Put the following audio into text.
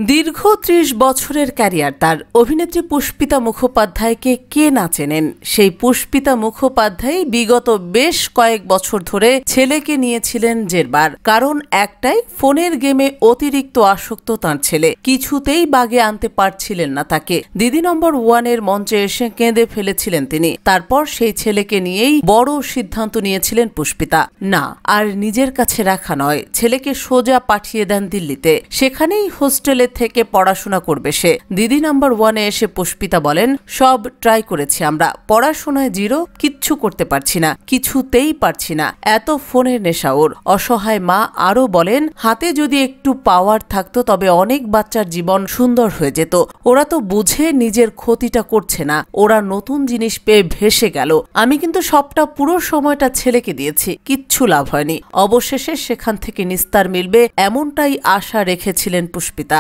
দীর্ঘ ৩০ বছরের ক্যারিয়ার তার। অভিনেত্রী পুষ্পিতা মুখোপাধ্যায়কে কে না চেনেন? সেই পুষ্পিতা মুখোপাধ্যায় বিগত বেশ কয়েক বছর ধরে ছেলেকে নিয়েছিলেন জেরবার। কারণ একটাই, ফোনের গেমে অতিরিক্ত আসক্ত তাঁর ছেলে। কিছুতেই বাগে আনতে পারছিলেন না তাকে। দিদি নম্বর 1-এর মঞ্চে এসে কেঁদে ফেলেছিলেন তিনি। তারপর সেই ছেলেকে নিয়েই বড় সিদ্ধান্ত নিয়েছিলেন পুষ্পিতা। না, আর নিজের কাছে রাখা নয়, ছেলেকে সোজা পাঠিয়ে দেন দিল্লিতে। সেখানেই হোস্টেলে থেকে পড়াশোনা করবে সে। দিদি নাম্বার 1-এ এসে পুষ্পিতা বলেন, সব ট্রাই করেছি আমরা, পড়াশোনায় জিরো, কিচ্ছু করতে পারছি না, কিছুতেই পারছি না, এত ফোনের নেশা ওর। অসহায় মা আরও বলেন, হাতে যদি একটু পাওয়ার থাকতো তবে অনেক বাচ্চার জীবন সুন্দর হয়ে যেত। ওরা তো বুঝে নিজের ক্ষতিটা করছে না, ওরা নতুন জিনিস পেয়ে ভেসে গেল। আমি কিন্তু সবটা পুরো সময়টা ছেলেকে দিয়েছি, কিচ্ছু লাভ হয়নি। অবশেষে সেখান থেকে নিস্তার মিলবে এমনটাই আশা রেখেছিলেন পুষ্পিতা।